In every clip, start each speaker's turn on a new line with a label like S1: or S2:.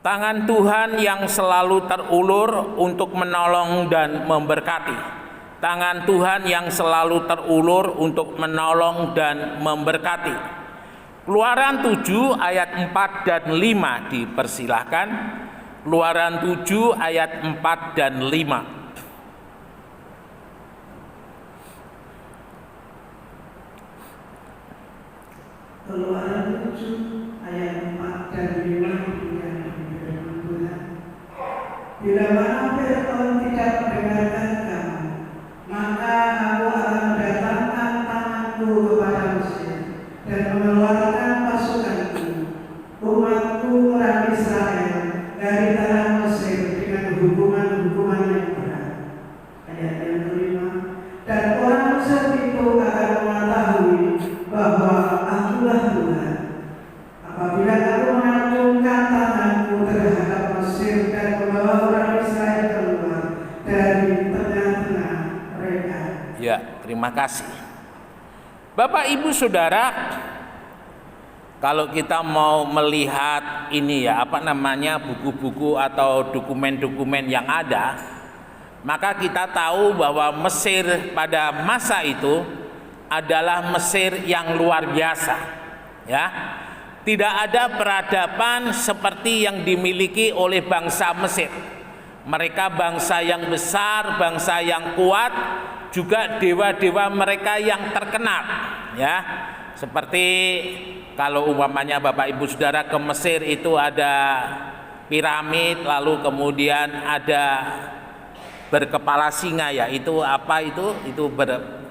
S1: Tangan Tuhan yang selalu terulur untuk menolong dan memberkati. Tangan Tuhan yang selalu terulur untuk menolong dan memberkati. Keluaran 7 ayat 4 dan 5 dipersilahkan. Keluaran 7 ayat 4 dan 5.
S2: Keluaran 7 ayat 4 dan 5 demikian firman Tuhan. Bila mana Firaun tidak mendengarkan kamu, maka aku akan mendatangkan tanganku kepada Mesir dan mengeluarkan pasukanku, umatku orang Israel dari tanah Mesir dengan hukuman-hukuman yang berat. Ayat yang kelima, dan orang Mesir itu akan mengetahui bahwa akulah Tuhan apabila aku mengacungkan tanganku terhadap Mesir dan membawa orang Israel keluar dari tengah-tengah mereka.
S1: Ya, terima kasih. Bapak, Ibu, Saudara, kalau kita mau melihat ini ya, buku-buku atau dokumen-dokumen yang ada, maka kita tahu bahwa Mesir pada masa itu adalah Mesir yang luar biasa, ya. Tidak ada peradaban seperti yang dimiliki oleh bangsa Mesir. Mereka bangsa yang besar, bangsa yang kuat, juga dewa-dewa mereka yang terkenal, ya. Seperti kalau umpamanya Bapak Ibu Saudara ke Mesir itu ada piramid, lalu kemudian ada berkepala singa, ya. Itu apa itu? Itu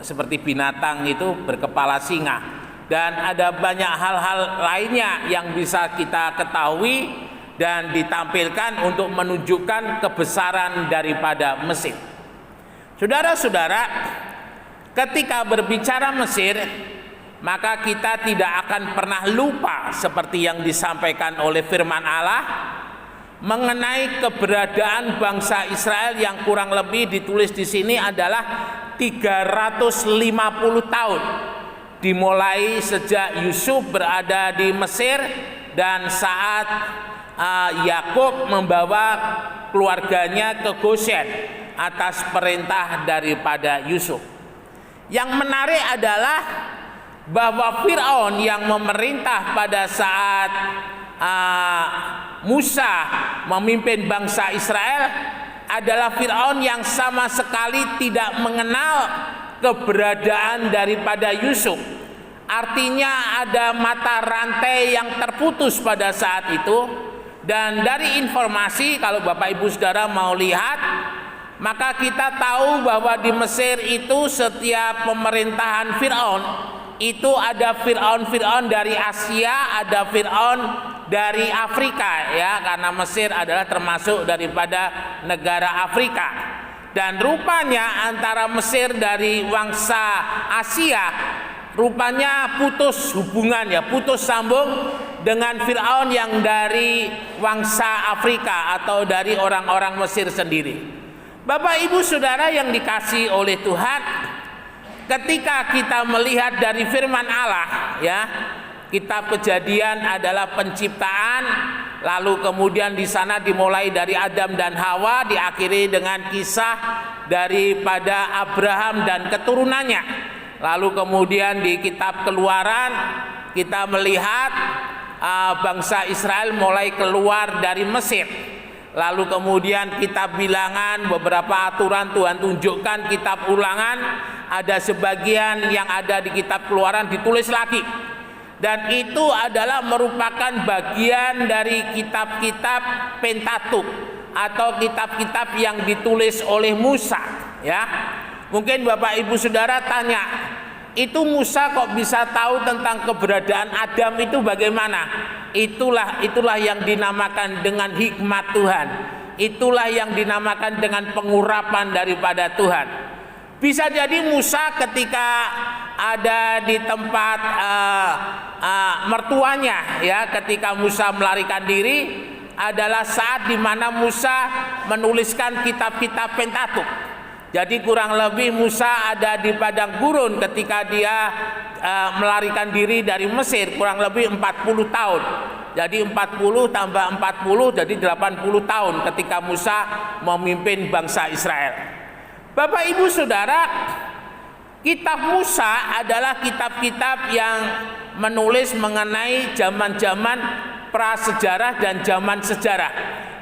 S1: seperti binatang itu berkepala singa. Dan ada banyak hal-hal lainnya yang bisa kita ketahui dan ditampilkan untuk menunjukkan kebesaran daripada Mesir. Saudara-saudara, ketika berbicara Mesir, maka kita tidak akan pernah lupa seperti yang disampaikan oleh firman Allah mengenai keberadaan bangsa Israel yang kurang lebih ditulis di sini adalah 350 tahun. Dimulai sejak Yusuf berada di Mesir dan saat Yakub membawa keluarganya ke Goshen atas perintah daripada Yusuf. Yang menarik adalah bahwa Firaun yang memerintah pada saat Musa memimpin bangsa Israel adalah Firaun yang sama sekali tidak mengenal keberadaan daripada Yusuf. Artinya ada mata rantai yang terputus pada saat itu. Dan dari informasi, kalau Bapak Ibu Saudara mau lihat, maka kita tahu bahwa di Mesir itu setiap pemerintahan Firaun itu ada Firaun dari Asia, ada Firaun dari Afrika, ya, karena Mesir adalah termasuk daripada negara Afrika. Dan rupanya antara Mesir dari bangsa Asia rupanya putus hubungan, ya, putus sambung dengan Firaun yang dari bangsa Afrika atau dari orang-orang Mesir sendiri. Bapak Ibu Saudara yang dikasihi oleh Tuhan, ketika kita melihat dari firman Allah, ya, kitab Kejadian adalah penciptaan, lalu kemudian di sana dimulai dari Adam dan Hawa, diakhiri dengan kisah daripada Abraham dan keturunannya. Lalu kemudian di kitab Keluaran kita melihat bangsa Israel mulai keluar dari Mesir. Lalu kemudian kitab Bilangan, beberapa aturan Tuhan tunjukkan. Kitab Ulangan, ada sebagian yang ada di kitab Keluaran ditulis lagi. Dan itu adalah merupakan bagian dari kitab-kitab Pentateuch atau kitab-kitab yang ditulis oleh Musa, ya. Mungkin Bapak Ibu Saudara tanya, itu Musa kok bisa tahu tentang keberadaan Adam itu bagaimana? Itulah yang dinamakan dengan hikmat Tuhan. Itulah yang dinamakan dengan pengurapan daripada Tuhan. Bisa jadi Musa ketika ada di tempat mertuanya, ya, ketika Musa melarikan diri adalah saat di mana Musa menuliskan kitab-kitab Pentateuch. Jadi kurang lebih Musa ada di padang gurun ketika dia melarikan diri dari Mesir, kurang lebih 40 tahun. Jadi 40 tambah 40 jadi 80 tahun ketika Musa memimpin bangsa Israel. Bapak Ibu Saudara, kitab Musa adalah kitab-kitab yang menulis mengenai zaman-zaman prasejarah dan zaman sejarah.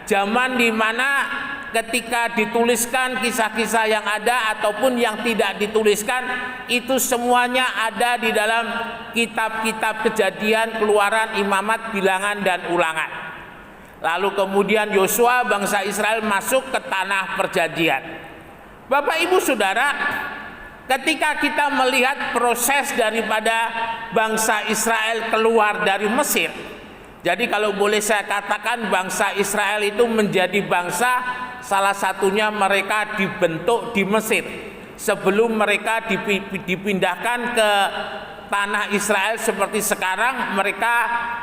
S1: Zaman di mana ketika dituliskan kisah-kisah yang ada ataupun yang tidak dituliskan, itu semuanya ada di dalam kitab-kitab Kejadian, Keluaran, Imamat, Bilangan, dan Ulangan. Lalu kemudian Yosua bangsa Israel masuk ke tanah perjanjian. Bapak Ibu Saudara, ketika kita melihat proses daripada bangsa Israel keluar dari Mesir, jadi kalau boleh saya katakan bangsa Israel itu menjadi bangsa, salah satunya mereka dibentuk di Mesir. Sebelum mereka dipindahkan ke tanah Israel seperti sekarang, mereka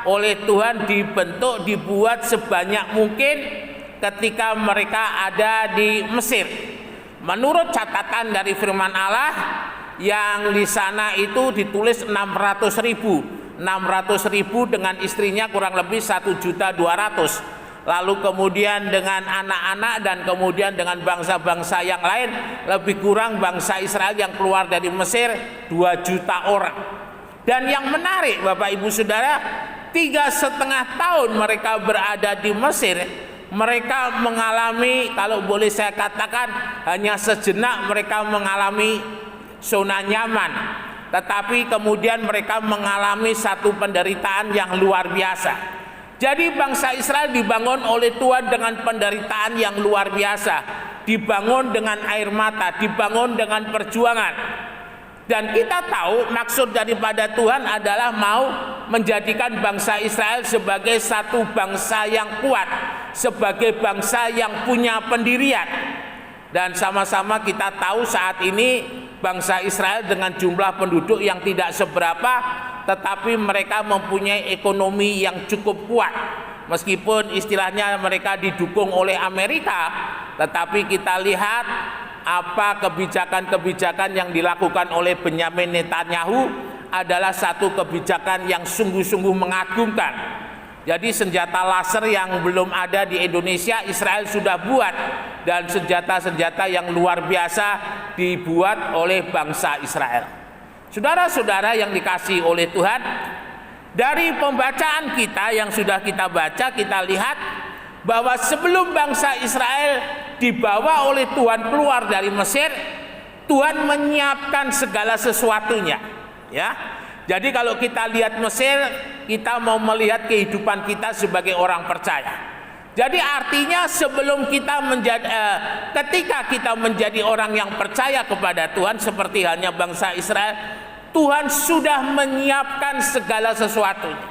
S1: oleh Tuhan dibentuk, dibuat sebanyak mungkin ketika mereka ada di Mesir. Menurut catatan dari firman Allah, yang di sana itu ditulis 600.000 dengan istrinya kurang lebih 1.200.000. Lalu kemudian dengan anak-anak dan kemudian dengan bangsa-bangsa yang lain, lebih kurang bangsa Israel yang keluar dari Mesir 2 juta orang. Dan yang menarik Bapak Ibu Saudara, 3,5 tahun mereka berada di Mesir, mereka mengalami, kalau boleh saya katakan, hanya sejenak mereka mengalami zona nyaman. Tetapi kemudian mereka mengalami satu penderitaan yang luar biasa. Jadi bangsa Israel dibangun oleh Tuhan dengan penderitaan yang luar biasa, dibangun dengan air mata, dibangun dengan perjuangan. Dan kita tahu maksud daripada Tuhan adalah mau menjadikan bangsa Israel sebagai satu bangsa yang kuat, sebagai bangsa yang punya pendirian. Dan sama-sama kita tahu saat ini bangsa Israel dengan jumlah penduduk yang tidak seberapa, tetapi mereka mempunyai ekonomi yang cukup kuat. Meskipun istilahnya mereka didukung oleh Amerika, tetapi kita lihat apa kebijakan-kebijakan yang dilakukan oleh Benyamin Netanyahu adalah satu kebijakan yang sungguh-sungguh mengagumkan. Jadi senjata laser yang belum ada di Indonesia, Israel sudah buat, dan senjata-senjata yang luar biasa dibuat oleh bangsa Israel. Saudara-saudara yang dikasihi oleh Tuhan, dari pembacaan kita yang sudah kita baca, kita lihat bahwa sebelum bangsa Israel dibawa oleh Tuhan keluar dari Mesir, Tuhan menyiapkan segala sesuatunya, ya. Jadi kalau kita lihat Mesir, kita mau melihat kehidupan kita sebagai orang percaya. Jadi artinya sebelum kita ketika kita menjadi orang yang percaya kepada Tuhan seperti halnya bangsa Israel, Tuhan sudah menyiapkan segala sesuatunya.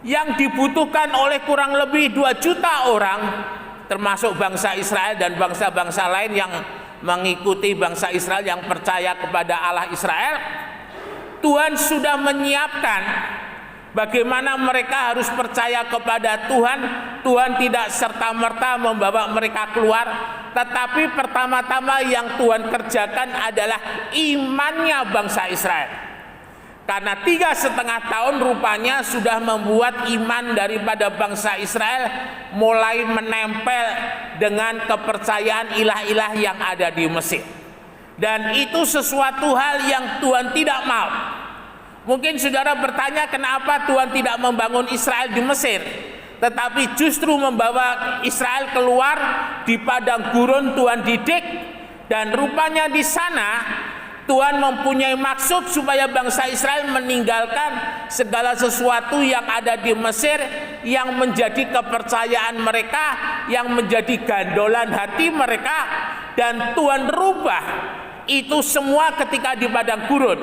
S1: Yang dibutuhkan oleh kurang lebih 2 juta orang, termasuk bangsa Israel dan bangsa-bangsa lain yang mengikuti bangsa Israel yang percaya kepada Allah Israel, Tuhan sudah menyiapkan bagaimana mereka harus percaya kepada Tuhan. Tuhan tidak serta-merta membawa mereka keluar, tetapi pertama-tama yang Tuhan kerjakan adalah imannya bangsa Israel. Karena 3,5 tahun rupanya sudah membuat iman daripada bangsa Israel mulai menempel dengan kepercayaan ilah-ilah yang ada di Mesir. Dan itu sesuatu hal yang Tuhan tidak mau. Mungkin saudara bertanya kenapa Tuhan tidak membangun Israel di Mesir, tetapi justru membawa Israel keluar di padang gurun Tuhan didik. Dan rupanya di sana Tuhan mempunyai maksud supaya bangsa Israel meninggalkan segala sesuatu yang ada di Mesir, yang menjadi kepercayaan mereka, yang menjadi gandolan hati mereka. Dan Tuhan rubah itu semua ketika di padang gurun.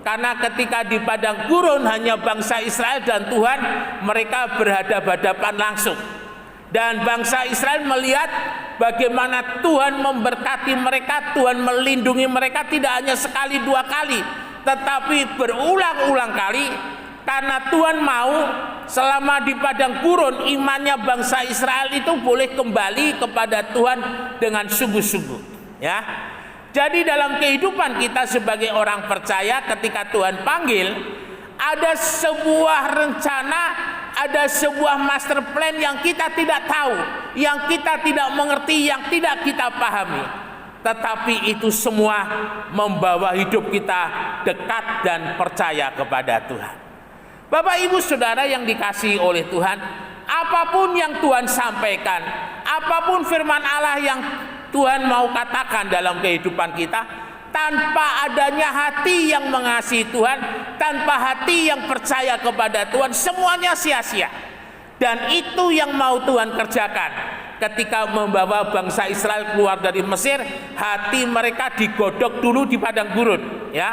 S1: Karena ketika di padang gurun hanya bangsa Israel dan Tuhan, mereka berhadapan-hadapan langsung. Dan bangsa Israel melihat bagaimana Tuhan memberkati mereka, Tuhan melindungi mereka tidak hanya sekali 2 kali, tetapi berulang-ulang kali. Karena Tuhan mau selama di padang gurun imannya bangsa Israel itu boleh kembali kepada Tuhan dengan sungguh-sungguh, ya. Jadi dalam kehidupan kita sebagai orang percaya, ketika Tuhan panggil, ada sebuah rencana, ada sebuah master plan yang kita tidak tahu, yang kita tidak mengerti, yang tidak kita pahami. Tetapi itu semua membawa hidup kita dekat dan percaya kepada Tuhan. Bapak Ibu Saudara yang dikasihi oleh Tuhan, apapun yang Tuhan sampaikan, apapun firman Allah yang Tuhan mau katakan dalam kehidupan kita, tanpa adanya hati yang mengasihi Tuhan, tanpa hati yang percaya kepada Tuhan, semuanya sia-sia. Dan itu yang mau Tuhan kerjakan ketika membawa bangsa Israel keluar dari Mesir. Hati mereka digodok dulu di padang gurun, ya.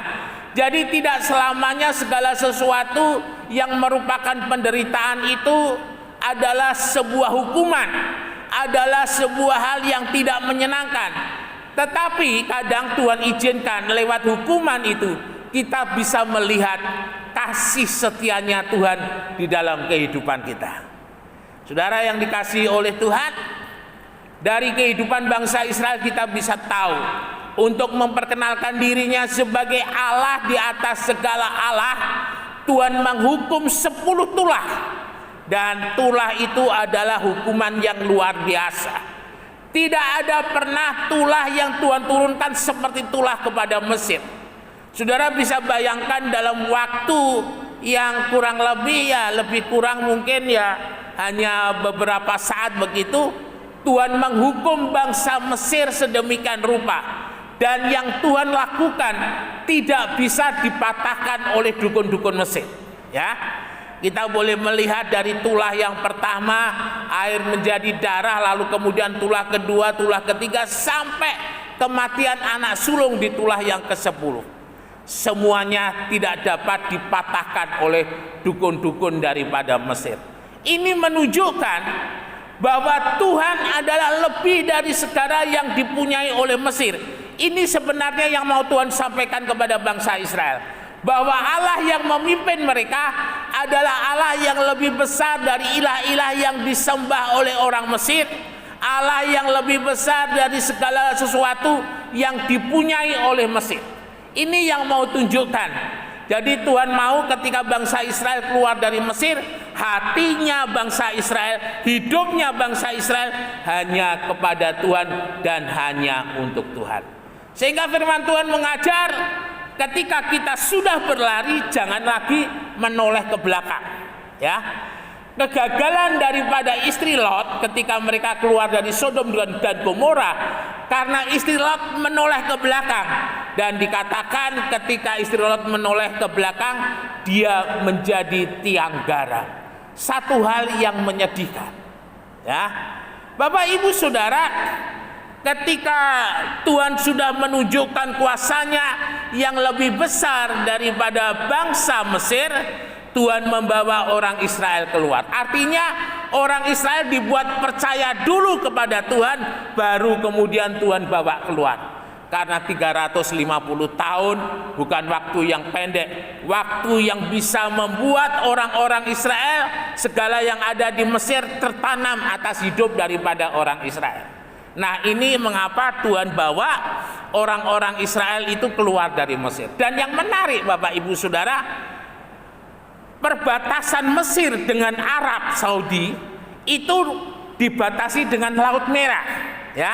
S1: Jadi tidak selamanya segala sesuatu yang merupakan penderitaan itu adalah sebuah hukuman, adalah sebuah hal yang tidak menyenangkan. Tetapi kadang Tuhan izinkan lewat hukuman itu kita bisa melihat kasih setianya Tuhan di dalam kehidupan kita. Saudara yang dikasihi oleh Tuhan, dari kehidupan bangsa Israel kita bisa tahu untuk memperkenalkan dirinya sebagai Allah di atas segala Allah, Tuhan menghukum 10 tulah. Dan tulah itu adalah hukuman yang luar biasa. Tidak ada pernah tulah yang Tuhan turunkan seperti tulah kepada Mesir. Saudara bisa bayangkan dalam waktu yang kurang lebih lebih kurang mungkin hanya beberapa saat begitu, Tuhan menghukum bangsa Mesir sedemikian rupa. Dan yang Tuhan lakukan tidak bisa dipatahkan oleh dukun-dukun Mesir, ya. Kita boleh melihat dari tulah yang pertama, air menjadi darah, lalu kemudian tulah kedua, tulah ketiga, sampai kematian anak sulung di tulah yang ke-10. Semuanya tidak dapat dipatahkan oleh dukun-dukun daripada Mesir. Ini menunjukkan bahwa Tuhan adalah lebih dari segala yang dipunyai oleh Mesir. Ini sebenarnya yang mau Tuhan sampaikan kepada bangsa Israel, bahwa Allah yang memimpin mereka adalah Allah yang lebih besar dari ilah-ilah yang disembah oleh orang Mesir, Allah yang lebih besar dari segala sesuatu yang dipunyai oleh Mesir. Ini yang mau tunjukkan. Jadi Tuhan mau ketika bangsa Israel keluar dari Mesir, hatinya bangsa Israel, hidupnya bangsa Israel hanya kepada Tuhan dan hanya untuk Tuhan. Sehingga firman Tuhan mengajar, ketika kita sudah berlari, jangan lagi menoleh ke belakang, ya. Kegagalan daripada istri Lot ketika mereka keluar dari Sodom dan Gomora karena istri Lot menoleh ke belakang, dan dikatakan ketika istri Lot menoleh ke belakang, dia menjadi tiang garam. Satu hal yang menyedihkan, ya. Bapak Ibu Saudara, ketika Tuhan sudah menunjukkan kuasanya yang lebih besar daripada bangsa Mesir, Tuhan membawa orang Israel keluar. Artinya orang Israel dibuat percaya dulu kepada Tuhan, baru kemudian Tuhan bawa keluar. Karena 350 tahun bukan waktu yang pendek, waktu yang bisa membuat orang-orang Israel, segala yang ada di Mesir tertanam atas hidup daripada orang Israel. Nah, ini mengapa Tuhan bawa orang-orang Israel itu keluar dari Mesir. Dan yang menarik Bapak Ibu Saudara, perbatasan Mesir dengan Arab Saudi itu dibatasi dengan Laut Merah, ya.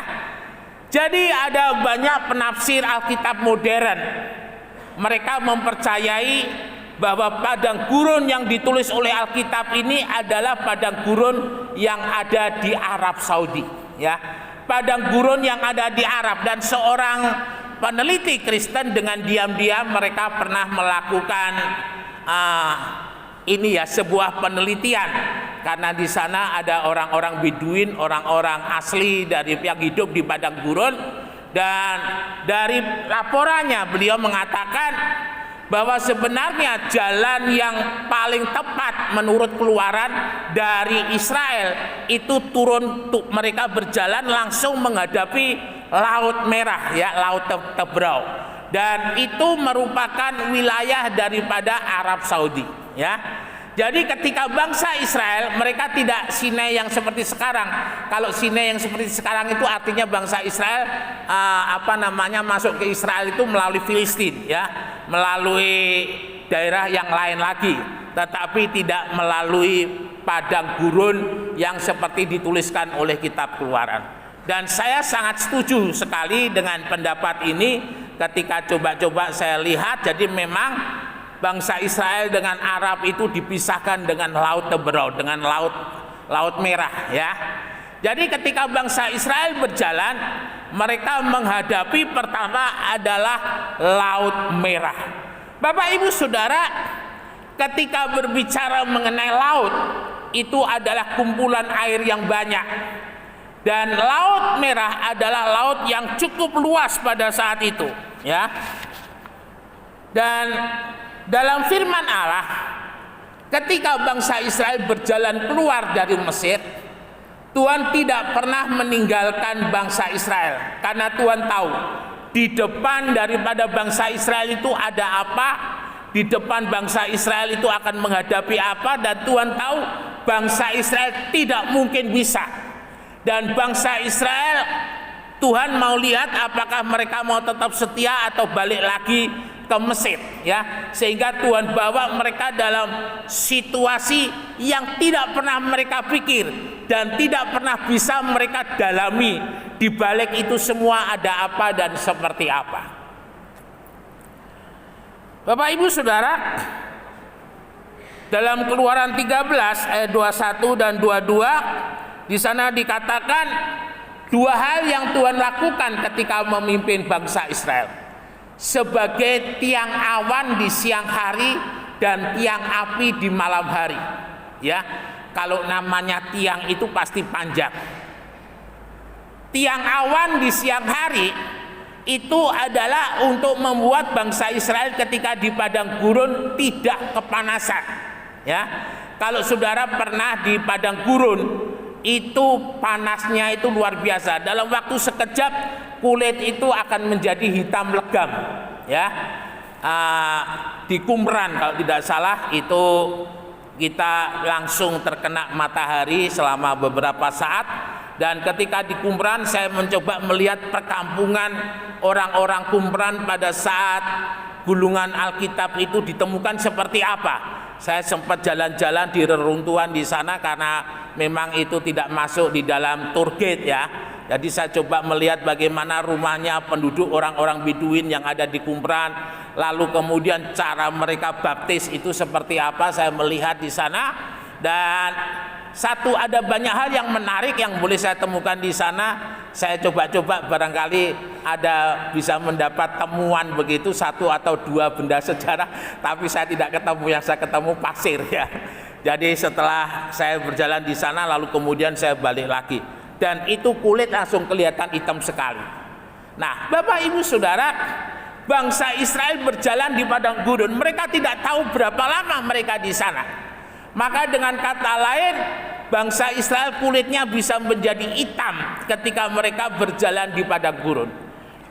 S1: Jadi ada banyak penafsir Alkitab modern. Mereka mempercayai bahwa padang gurun yang ditulis oleh Alkitab ini adalah padang gurun yang ada di Arab Saudi, ya. Padang gurun yang ada di Arab. Dan seorang peneliti Kristen dengan diam-diam mereka pernah melakukan sebuah penelitian, karena di sana ada orang-orang Beduin, orang-orang asli dari yang hidup di padang gurun. Dan dari laporannya beliau mengatakan bahwa sebenarnya jalan yang paling tepat menurut keluaran dari Israel itu turun, mereka berjalan langsung menghadapi Laut Merah, ya, Laut Tebrau. Dan itu merupakan wilayah daripada Arab Saudi, ya. Jadi ketika bangsa Israel, mereka tidak Sinai yang seperti sekarang. Kalau Sinai yang seperti sekarang itu artinya bangsa Israel masuk ke Israel itu melalui Filistin, ya, melalui daerah yang lain lagi, tetapi tidak melalui padang gurun yang seperti dituliskan oleh kitab Keluaran. Dan saya sangat setuju sekali dengan pendapat ini ketika coba-coba saya lihat. Jadi memang bangsa Israel dengan Arab itu dipisahkan dengan Laut Teberau, dengan Laut Merah ya. Jadi ketika bangsa Israel berjalan, mereka menghadapi pertama adalah Laut Merah. Bapak Ibu Saudara, ketika berbicara mengenai laut, itu adalah kumpulan air yang banyak. Dan Laut Merah adalah laut yang cukup luas pada saat itu, ya. Dan dalam firman Allah, ketika bangsa Israel berjalan keluar dari Mesir, Tuhan tidak pernah meninggalkan bangsa Israel, karena Tuhan tahu di depan daripada bangsa Israel itu ada apa, di depan bangsa Israel itu akan menghadapi apa, dan Tuhan tahu bangsa Israel tidak mungkin bisa. Dan bangsa Israel, Tuhan mau lihat apakah mereka mau tetap setia atau balik lagi ke Mesir, ya. Sehingga Tuhan bawa mereka dalam situasi yang tidak pernah mereka pikir dan tidak pernah bisa mereka dalami. Di balik itu semua ada apa dan seperti apa. Bapak Ibu Saudara, dalam Keluaran 13 ayat 21 dan 22, di sana dikatakan dua hal yang Tuhan lakukan ketika memimpin bangsa Israel. Sebagai tiang awan di siang hari dan tiang api di malam hari. Ya, kalau namanya tiang itu pasti panjang. Tiang awan di siang hari itu adalah untuk membuat bangsa Israel ketika di padang gurun tidak kepanasan. Ya, kalau saudara pernah di padang gurun, itu panasnya itu luar biasa. Dalam waktu sekejap kulit itu akan menjadi hitam legam, ya. Di Qumran kalau tidak salah itu kita langsung terkena matahari selama beberapa saat. Dan ketika di Qumran saya mencoba melihat perkampungan orang-orang Qumran pada saat gulungan Alkitab itu ditemukan seperti apa. Saya sempat jalan-jalan di reruntuhan di sana karena memang itu tidak masuk di dalam tour guide, ya. Jadi saya coba melihat bagaimana rumahnya penduduk orang-orang Beduin yang ada di Qumran, lalu kemudian cara mereka baptis itu seperti apa, saya melihat di sana. Dan ada banyak hal yang menarik yang boleh saya temukan di sana. Saya coba-coba barangkali ada bisa mendapat temuan begitu, satu atau dua benda sejarah, tapi saya tidak ketemu. Yang saya ketemu pasir, ya. Jadi setelah saya berjalan di sana lalu kemudian saya balik lagi, dan itu kulit langsung kelihatan hitam sekali. Nah, Bapak Ibu Saudara, bangsa Israel berjalan di padang gurun, mereka tidak tahu berapa lama mereka di sana. Maka dengan kata lain, bangsa Israel kulitnya bisa menjadi hitam ketika mereka berjalan di padang gurun.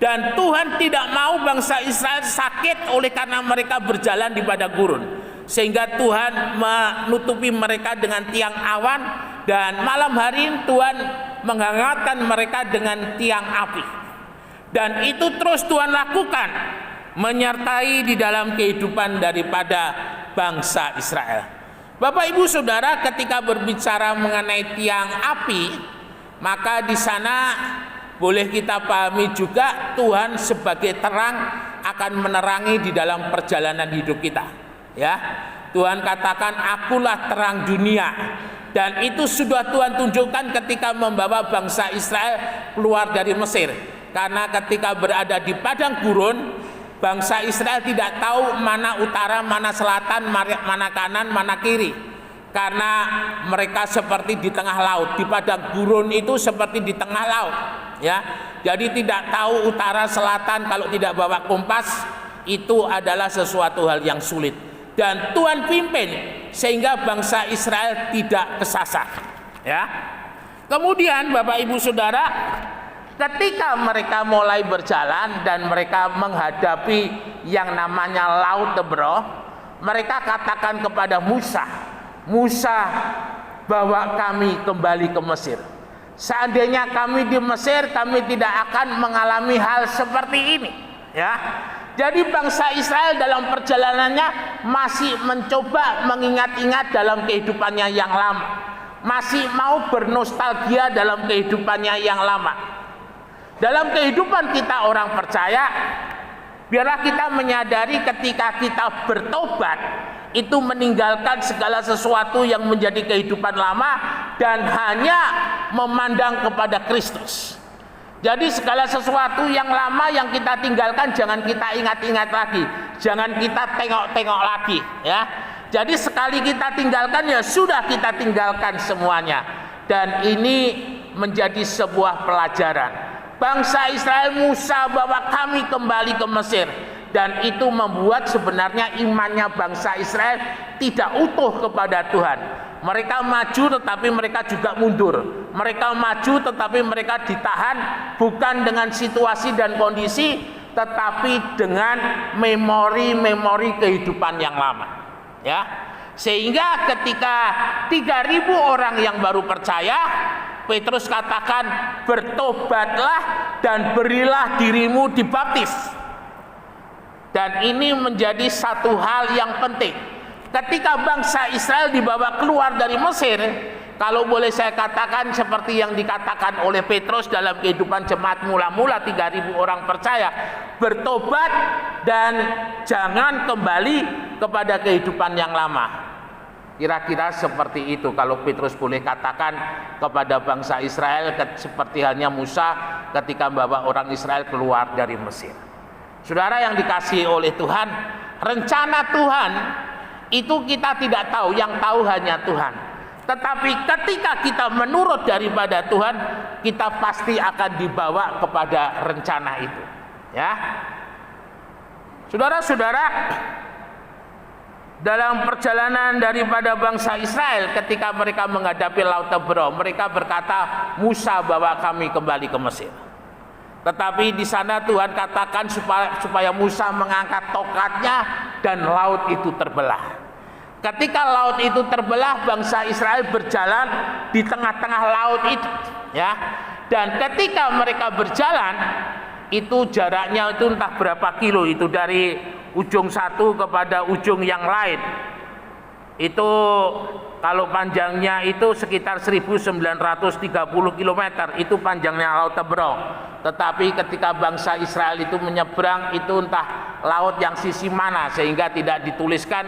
S1: Dan Tuhan tidak mau bangsa Israel sakit oleh karena mereka berjalan di padang gurun. Sehingga Tuhan menutupi mereka dengan tiang awan, dan malam hari Tuhan menghangatkan mereka dengan tiang api. Dan itu terus Tuhan lakukan, menyertai di dalam kehidupan daripada bangsa Israel. Bapak Ibu Saudara, ketika berbicara mengenai tiang api, maka di sana boleh kita pahami juga Tuhan sebagai terang akan menerangi di dalam perjalanan hidup kita. Ya, Tuhan katakan, akulah terang dunia. Dan itu sudah Tuhan tunjukkan ketika membawa bangsa Israel keluar dari Mesir. Karena ketika berada di padang gurun, bangsa Israel tidak tahu mana utara, mana selatan, mana kanan, mana kiri. Karena mereka seperti di tengah laut. Di padang gurun itu seperti di tengah laut, ya. Jadi tidak tahu utara, selatan. Kalau tidak bawa kompas, itu adalah sesuatu hal yang sulit. Dan Tuhan pimpin sehingga bangsa Israel tidak kesasar, ya. Kemudian Bapak Ibu Saudara, ketika mereka mulai berjalan dan mereka menghadapi yang namanya Laut Teberau, mereka katakan kepada Musa, Musa, bawa kami kembali ke Mesir. Seandainya kami di Mesir, kami tidak akan mengalami hal seperti ini, ya. Jadi bangsa Israel dalam perjalanannya masih mencoba mengingat-ingat dalam kehidupannya yang lama, masih mau bernostalgia dalam kehidupannya yang lama. Dalam kehidupan kita orang percaya, biarlah kita menyadari ketika kita bertobat, itu meninggalkan segala sesuatu yang menjadi kehidupan lama dan hanya memandang kepada Kristus. Jadi segala sesuatu yang lama yang kita tinggalkan jangan kita ingat-ingat lagi, jangan kita tengok-tengok lagi, ya. Jadi sekali kita tinggalkan, ya sudah, kita tinggalkan semuanya. Dan ini menjadi sebuah pelajaran. Bangsa Israel, Musa bawa kami kembali ke Mesir, dan itu membuat sebenarnya imannya bangsa Israel tidak utuh kepada Tuhan. Mereka maju tetapi mereka juga mundur. Mereka maju tetapi mereka ditahan bukan dengan situasi dan kondisi, tetapi dengan memori-memori kehidupan yang lama, ya. Sehingga ketika 3.000 orang yang baru percaya, Petrus katakan, bertobatlah dan berilah dirimu dibaptis. Dan ini menjadi satu hal yang penting. Ketika bangsa Israel dibawa keluar dari Mesir, kalau boleh saya katakan seperti yang dikatakan oleh Petrus dalam kehidupan jemaat mula-mula 3.000 orang percaya, bertobat dan jangan kembali kepada kehidupan yang lama. Kira-kira seperti itu kalau Petrus boleh katakan kepada bangsa Israel, seperti halnya Musa ketika membawa orang Israel keluar dari Mesir. Saudara yang dikasihi oleh Tuhan, rencana Tuhan itu kita tidak tahu, yang tahu hanya Tuhan. Tetapi ketika kita menurut daripada Tuhan, kita pasti akan dibawa kepada rencana itu, ya. Saudara-saudara, dalam perjalanan daripada bangsa Israel ketika mereka menghadapi Laut Tebro, mereka berkata, Musa bawa kami kembali ke Mesir. Tetapi di sana Tuhan katakan supaya Musa mengangkat tongkatnya dan laut itu terbelah. Ketika laut itu terbelah, bangsa Israel berjalan di tengah-tengah laut itu, ya. Dan ketika mereka berjalan, itu jaraknya itu entah berapa kilo itu dari ujung satu kepada ujung yang lain. Itu kalau panjangnya itu sekitar 1930 km, itu panjangnya Laut Tebro. Tetapi ketika bangsa Israel itu menyeberang, itu entah laut yang sisi mana, sehingga tidak dituliskan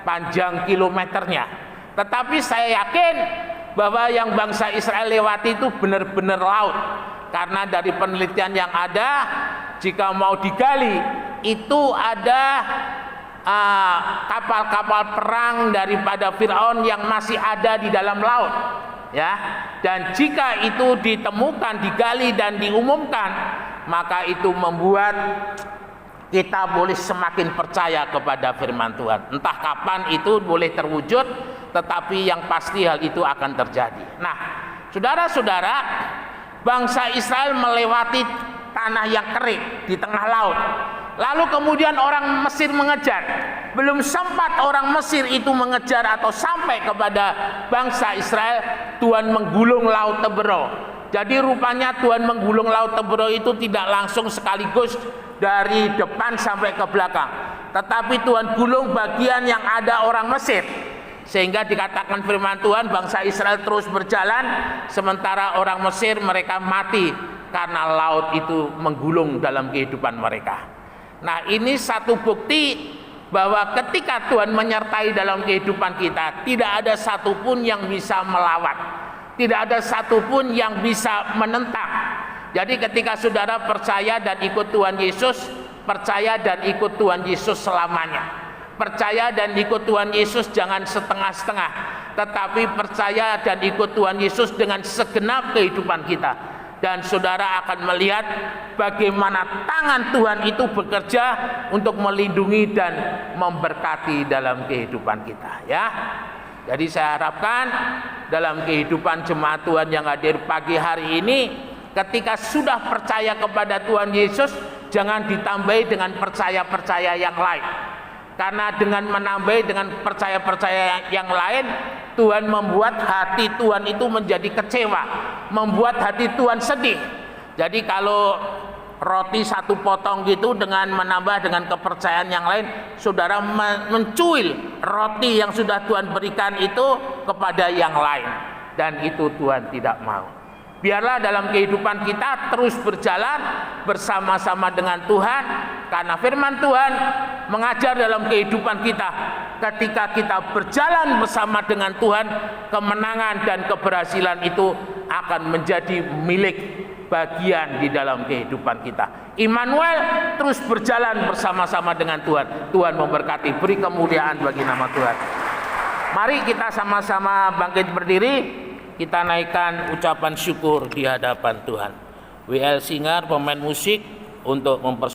S1: panjang kilometernya. Tetapi saya yakin bahwa yang bangsa Israel lewati itu benar-benar laut. Karena dari penelitian yang ada, jika mau digali, itu ada kapal-kapal perang daripada Firaun yang masih ada di dalam laut, ya. Dan jika itu ditemukan, digali dan diumumkan, maka itu membuat kita boleh semakin percaya kepada firman Tuhan. Entah kapan itu boleh terwujud, tetapi yang pasti hal itu akan terjadi. Nah, saudara-saudara, bangsa Israel melewati tanah yang kering di tengah laut. Lalu kemudian orang Mesir mengejar. Belum sempat orang Mesir itu mengejar atau sampai kepada bangsa Israel, Tuhan menggulung Laut Tebro. Jadi rupanya Tuhan menggulung Laut Tebro itu tidak langsung sekaligus dari depan sampai ke belakang, tetapi Tuhan gulung bagian yang ada orang Mesir. Sehingga dikatakan firman Tuhan, bangsa Israel terus berjalan, sementara orang Mesir mereka mati karena laut itu menggulung dalam kehidupan mereka. Nah, ini satu bukti bahwa ketika Tuhan menyertai dalam kehidupan kita, tidak ada satupun yang bisa melawan, tidak ada satupun yang bisa menentang. Jadi ketika saudara percaya dan ikut Tuhan Yesus, percaya dan ikut Tuhan Yesus selamanya. Percaya dan ikut Tuhan Yesus jangan setengah-setengah, tetapi percaya dan ikut Tuhan Yesus dengan segenap kehidupan kita. Dan saudara akan melihat bagaimana tangan Tuhan itu bekerja untuk melindungi dan memberkati dalam kehidupan kita, ya. Jadi saya harapkan dalam kehidupan jemaat Tuhan yang hadir pagi hari ini, ketika sudah percaya kepada Tuhan Yesus, jangan ditambahi dengan percaya-percaya yang lain. Karena dengan menambah dengan percaya-percaya yang lain, Tuhan membuat hati Tuhan itu menjadi kecewa, membuat hati Tuhan sedih. Jadi kalau roti satu potong gitu dengan menambah dengan kepercayaan yang lain, saudara mencuil roti yang sudah Tuhan berikan itu kepada yang lain, dan itu Tuhan tidak mau. Biarlah dalam kehidupan kita terus berjalan bersama-sama dengan Tuhan, karena firman Tuhan mengajar dalam kehidupan kita, ketika kita berjalan bersama dengan Tuhan, kemenangan dan keberhasilan itu akan menjadi milik bagian di dalam kehidupan kita. Immanuel terus berjalan bersama-sama dengan Tuhan. Tuhan memberkati, beri kemuliaan bagi nama Tuhan. Mari kita sama-sama bangkit berdiri, kita naikkan ucapan syukur di hadapan Tuhan. WL Singer, pemain musik, untuk